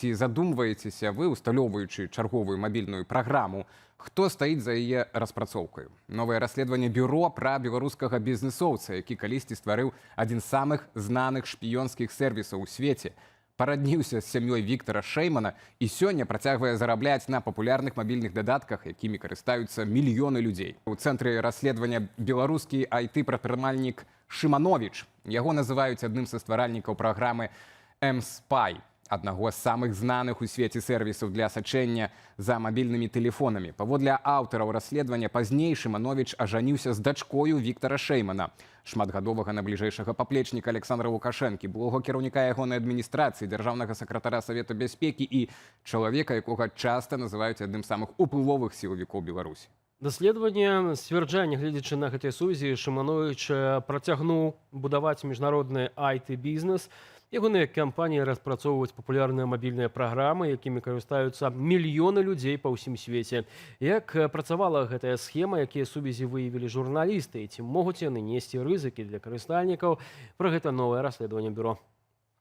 Ці задумваецеся вы, усталёўваючы чарговую мабільную праграму, хто стаіць за яе распрацоўкаю? Новае расследаванне бюро пра беларускага бізнэсоўца, які калісьці стварыў адзін з самых знаных шпіёнскіх сервісаў у свеце, парадніўся з сям'ёй Віктара Шэймана і сёння працягвае зарабляць на папулярных мабільных дадатках, якімі карыстаюцца мільёны людзей. У цэнтры расследавання беларускі IT-прадпрымальнік Шымановіч. Яго называюць адным са стваральнікаў праграмы M-Spy, аднаго з самых знаных у свеце сервісаў для сачэння за мабільнымі тэлефонамі. Паводле аўтараў расследавання, пазней Шымановіч ажаніўся з дачкою Віктара Шэймана, шматгадовага набліжэйшага паплечніка Александра Лукашэнкі, былога кіраўніка ягонай адміністрацыі, дзяржаўнага сакратара Савета бяспекі і чалавека, якога часта называюць адным з самых уплывовых сілавікоў Беларусі. Даследаванне сцвярджае, нягледзячы на гэтыя сувязі, Шымановіч працягнуў будаваць міжнародны IT-бізнес. Ягоныя кампаніі распрацоўваюць папулярныя мабільныя праграмы, якімі карыстаюцца мільёны людзей па ўсім свеце. Як працавала гэтая схема, якія сувязі выявілі журналісты, і ці могуць яны несці рызыкі для карыстальнікаў? Пра гэта новае расследаванне бюро.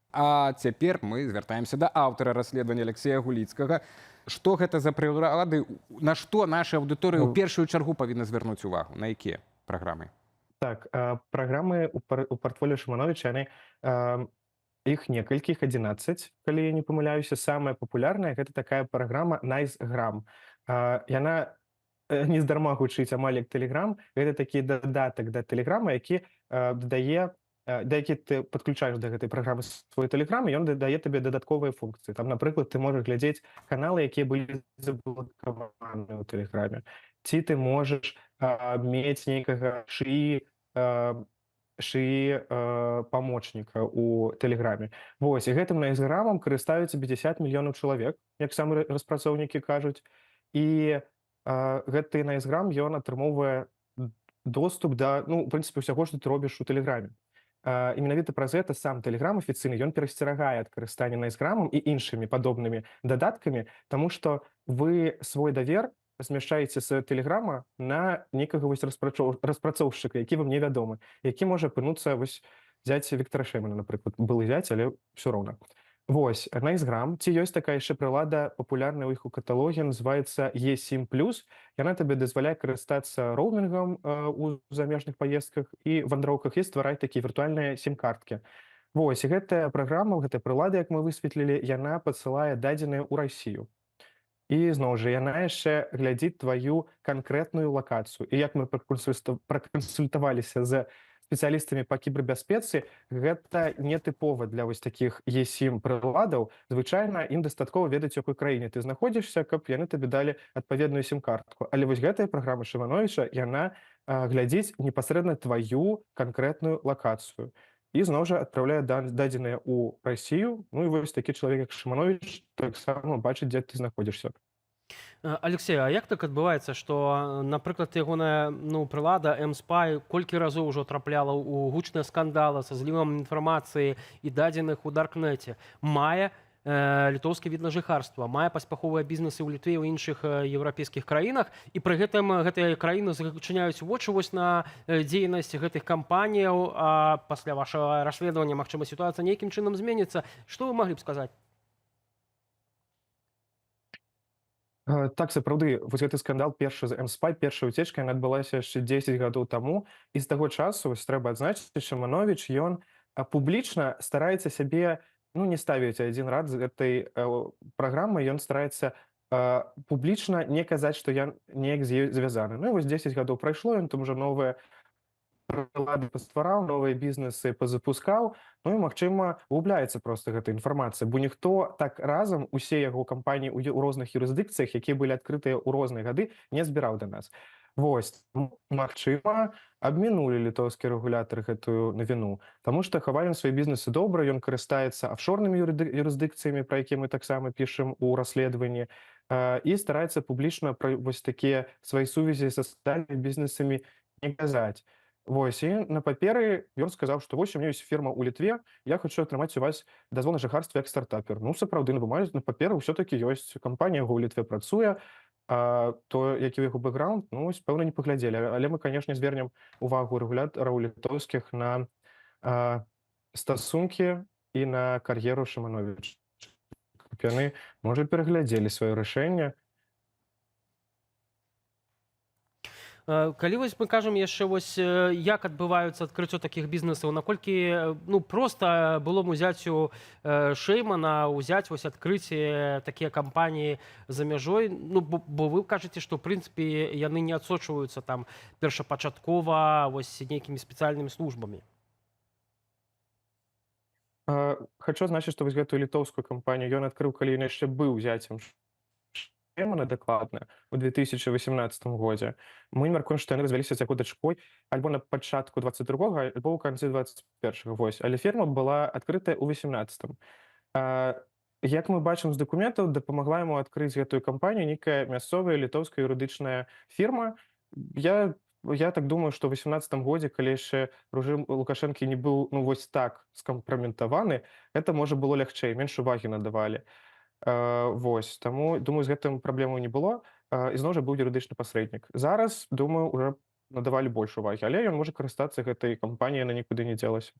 А цяпер мы звяртаемся да аўтара расследавання Алексея Гуліцкага. Што гэта за прылады, на што наша аўдыторыя ў першую чаргу павінна звярнуць увагу, на якія праграмы? Так, праграмы у партфоліо Шымановіча, яны іх некалькі, іх 11, калі я не памыляюся. Самая папулярная гэта такая праграма Nicegram. Яна нездарма гучыць амаль як Telegram. Гэта такі дадатак да Telegram, які які ты падключаеш да гэтай праграмы свой Telegram, і ён дадае табе дадатковыя функцыі. Там, напрыклад, ты можаш глядзець каналы, якія былі заблакаваны ў Тэлеграме. Ці ты можаш мець нейкага памочніка ў Тэлеграме. Вось, і гэтым Nicegram карыстаюцца 50 мільёнаў чалавек, як самі распрацоўнікі кажуць. І гэты Nicegram, ён атрымоўвае доступ да, в прынцыпе, ўсяго, што ты робіш у Тэлеграме. І менавіта праз гэта сам Тэлеграм афіцыйны, ён перасцерагае ад карыстання Nicegram і іншымі падобнымі дадаткамі, таму што вы свой давер размяшчаеце з Тэлеграма на некага распрацоўшчыка, які вам невядомы, які можа апынуцца зяць Віктара Шэймана, напрыклад, былы зяць, але ўсё роўна. Вось, Nicegram, ці ёсць такая яшчэ прылада, папулярная ў іх у каталоге, называецца eSIM+. Яна табе дазваляе карыстацца роумінгам у замежных паездках і вандроўках і ствараць такія віртуальныя сім-карткі. Вось, і гэтая праграма, гэтая прылада, як мы высветлілі, яна пасылае дадзеныя ў Расію. І, зноў жа, яна яшчэ глядзіць тваю канкрэтную лакацыю. І як мы пракансультаваліся з спецыялістамі па кібербяспецы, гэта нетыпова для вось такіх eSIM прыладаў. Звычайна ім дастаткова ведаць, у якой краіне ты знаходзішся, каб яны табе далі адпаведную сім-картку. Але вось гэтая праграма Шымановіча, яна глядзіць непасрэдна тваю канкрэтную лакацыю. І, зноў жа, адпраўляе дадзеныя ў Расію. І вось такі чалавек, як Шымановіч, таксама бачыць, дзе ты знаходзішся. Алексей, а як так адбываецца, што, напрыклад, ягоная прылада M-Spy колькі разоў ужо трапляла ў гучныя скандалы са злівам інфармацыі і дадзеных у даркнеце, мае літоўскі від на жыхарства, мае паспяховыя бізнесы ў Літве і ў іншых еўрапейскіх краінах, і пры гэтым гэтыя краіны зачыняюць вочы на дзейнасць гэтых кампаніяў, а пасля вашага расследавання, магчыма, сітуацыя нейкім чынам зменіцца. Што вы маглі б сказаць? Так, сапраўды, вось гэты скандал першы з M-Spy, першая уцечка, яна адбылася яшчэ 10 гадоў таму, і з таго часу, трэба адзначыць, Шымановіч, ён публічна стараецца сябе, не ставіць адзін рад з гэтай праграмы, ён стараецца публічна не казаць, што я неяк з ёй звязаны. І вось 10 гадоў прайшло, ён там ужо новыя прылады паствараў, новыя бізнесы пазапускаў, і, магчыма, губляецца проста гэта інфармацыя, бо ніхто так разам усе яго кампаніі ў розных юрысдыкцыях, якія былі адкрытыя ў розныя гады, не збіраў да нас. Вось, магчыма, абмінулі літоўскія рэгулятары гэтую навіну, таму што хавае ён свае бізнесы добра, ён карыстаецца афшорнымі юрысдыкцыямі, пра якія мы таксама пішам у расследаванні, і стараецца публічна пра вось такія свае сувязі са сацыяльнымі бізнесамі не казаць. Вось, і на паперы ён сказаў, што вось у меня ёсць фірма ў Літве, я хачу атрымаць у вас дазвол на жыхарства як стартапер. Сапраўды, на бумазе, на паперы ўсё-такі ёсць. Кампанія яго ў Літве працуе, то, які ў яго бэкграунд, пэўна, не паглядзелі. Але мы, канешне, звернем увагу рэгулятараў літоўскіх на стасункі і на кар'еру Шымановіча. каб яны, можа, пераглядзелі сваё рашэнне. Калі вось мы кажам яшчэ вось як адбываюцца адкрыццё такіх бізнесаў, наколькі ну проста было узяццю Шэймана ўзяць вось адкрыць такія кампаніі за мяжой, ну бо вы кажаце, што ў прынцыпе яны не адсочваюцца там першапачаткова вось нейкімі спецыяльнымі службамі. Хачу адзначыць, што вось гэтую літоўскую кампанію ён адкрыў, калі ён яшчэ быў зяцем Шэймана дакладна у 2018 годзе. Мы мяркуем, што яны развяліся з яго дачкой альбо на пачатку 22-го, альбо ў канцы 21-го. Вось. Але фірма была адкрытая ў 18-м. Як мы бачым з дакументаў, дапамагла яму адкрыць гэтую кампанію нейкая мясцовая літоўская юрыдычная фірма. Я так думаю, што ў 18 годзе, калі яшчэ рэжым Лукашэнкі не быў ну вось так скампраметаваны, гэта можа было лягчэй, менш увагі надавалі. Вось, таму, думаю, з гэтым праблемаў не было. Ізноў жа быў юрыдычны пасрэднік. Зараз, думаю, уже надавалі больш увагі, але ён можа карыстацца гэтай кампаніяй, яна нікуды не дзелася.